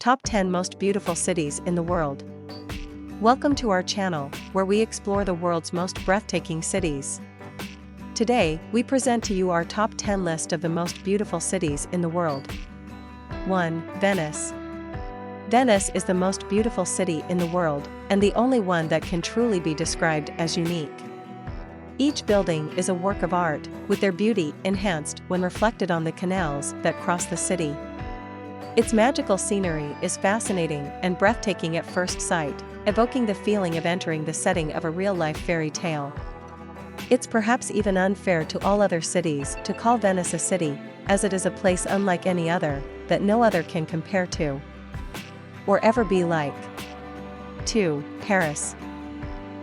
Top 10 Most Beautiful Cities in the World. Welcome to our channel, where we explore the world's most breathtaking cities. Today, we present to you our top 10 list of the most beautiful cities in the world. 1. Venice. Venice is the most beautiful city in the world, and the only one that can truly be described as unique. Each building is a work of art, with their beauty enhanced when reflected on the canals that cross the city. Its magical scenery is fascinating and breathtaking at first sight, evoking the feeling of entering the setting of a real-life fairy tale. It's perhaps even unfair to all other cities to call Venice a city, as it is a place unlike any other, that no other can compare to or ever be like. 2. Paris.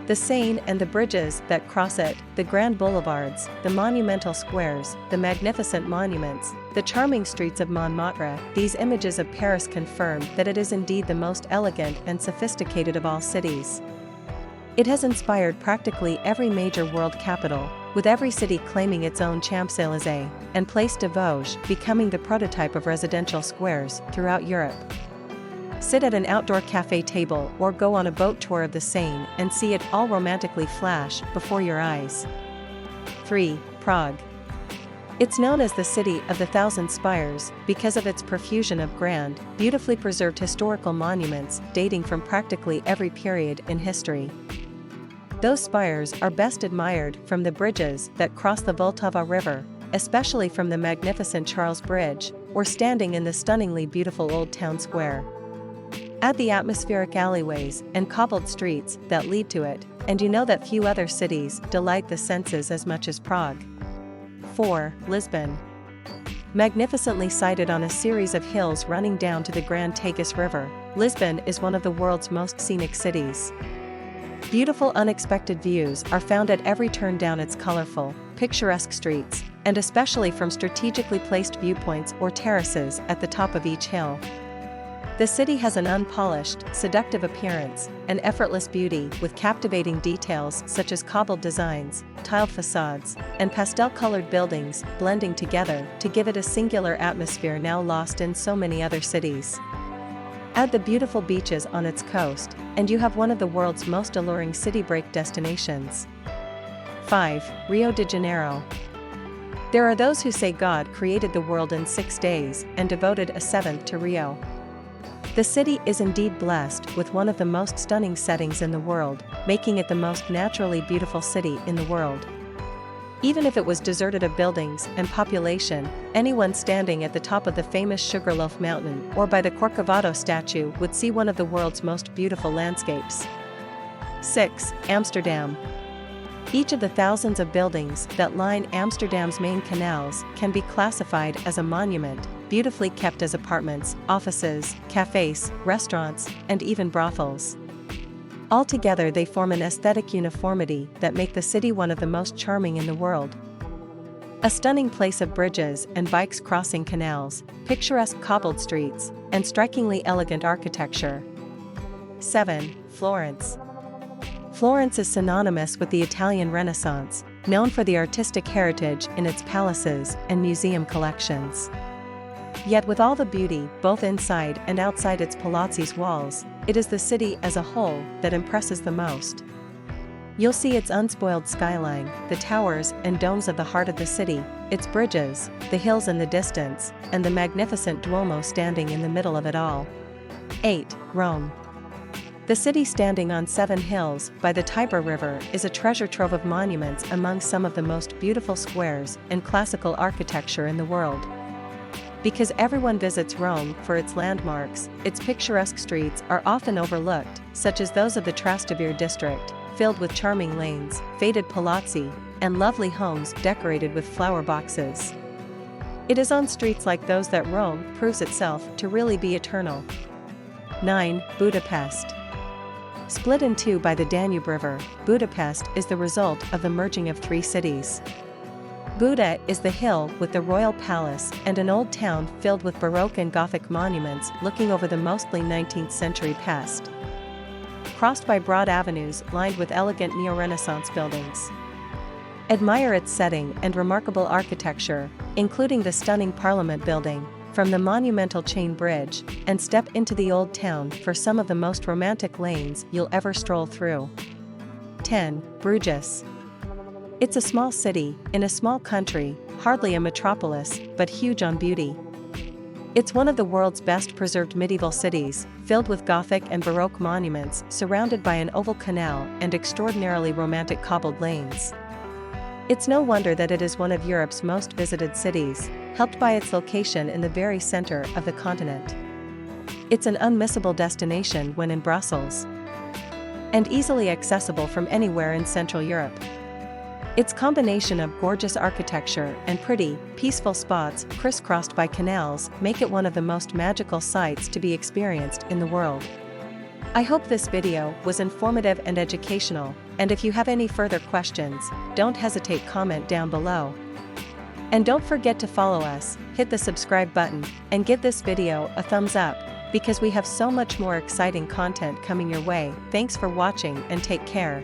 The Seine and the bridges that cross it, the grand boulevards, the monumental squares, the magnificent monuments, the charming streets of Montmartre, these images of Paris confirm that it is indeed the most elegant and sophisticated of all cities. It has inspired practically every major world capital, with every city claiming its own Champs-Élysées, and Place de Vosges becoming the prototype of residential squares throughout Europe. Sit at an outdoor cafe table or go on a boat tour of the Seine and see it all romantically flash before your eyes. 3. Prague. It's known as the City of the Thousand Spires because of its profusion of grand, beautifully preserved historical monuments dating from practically every period in history. Those spires are best admired from the bridges that cross the Vltava River, especially from the magnificent Charles Bridge, or standing in the stunningly beautiful Old Town Square. Add the atmospheric alleyways and cobbled streets that lead to it, and you know that few other cities delight the senses as much as Prague. 4. Lisbon. Magnificently sited on a series of hills running down to the Grand Tagus River, Lisbon is one of the world's most scenic cities. Beautiful unexpected views are found at every turn down its colorful, picturesque streets, and especially from strategically placed viewpoints or terraces at the top of each hill. The city has an unpolished, seductive appearance, an effortless beauty with captivating details such as cobbled designs, tiled facades, and pastel-colored buildings blending together to give it a singular atmosphere now lost in so many other cities. Add the beautiful beaches on its coast, and you have one of the world's most alluring city break destinations. 5. Rio de Janeiro. There are those who say God created the world in 6 days and devoted a seventh to Rio. The city is indeed blessed with one of the most stunning settings in the world, making it the most naturally beautiful city in the world. Even if it was deserted of buildings and population, anyone standing at the top of the famous Sugarloaf Mountain or by the Corcovado statue would see one of the world's most beautiful landscapes. 6. Amsterdam. Each of the thousands of buildings that line Amsterdam's main canals can be classified as a monument, beautifully kept as apartments, offices, cafes, restaurants, and even brothels. Altogether they form an aesthetic uniformity that make the city one of the most charming in the world. A stunning place of bridges and bikes crossing canals, picturesque cobbled streets, and strikingly elegant architecture. 7. Florence. Florence is synonymous with the Italian Renaissance, known for the artistic heritage in its palaces and museum collections. Yet with all the beauty, both inside and outside its palazzi's walls, it is the city as a whole that impresses the most. You'll see its unspoiled skyline, the towers and domes of the heart of the city, its bridges, the hills in the distance, and the magnificent Duomo standing in the middle of it all. 8. Rome. The city standing on 7 hills by the Tiber River is a treasure trove of monuments among some of the most beautiful squares and classical architecture in the world. Because everyone visits Rome for its landmarks, its picturesque streets are often overlooked, such as those of the Trastevere district, filled with charming lanes, faded palazzi, and lovely homes decorated with flower boxes. It is on streets like those that Rome proves itself to really be eternal. 9. Budapest. Split in two by the Danube River, Budapest is the result of the merging of 3 cities. Buda is the hill with the royal palace and an old town filled with Baroque and Gothic monuments looking over the mostly 19th century past. Crossed by broad avenues lined with elegant neo-Renaissance buildings. Admire its setting and remarkable architecture, including the stunning Parliament building, from the monumental chain bridge, and step into the old town for some of the most romantic lanes you'll ever stroll through. 10. Bruges. It's a small city, in a small country, hardly a metropolis, but huge on beauty. It's one of the world's best preserved medieval cities, filled with Gothic and Baroque monuments, surrounded by an oval canal and extraordinarily romantic cobbled lanes. It's no wonder that it is one of Europe's most visited cities, helped by its location in the very center of the continent. It's an unmissable destination when in Brussels, and easily accessible from anywhere in Central Europe. Its combination of gorgeous architecture and pretty, peaceful spots crisscrossed by canals make it one of the most magical sights to be experienced in the world. I hope this video was informative and educational, and if you have any further questions, don't hesitate to comment down below. And don't forget to follow us, hit the subscribe button, and give this video a thumbs up, because we have so much more exciting content coming your way. Thanks for watching and take care.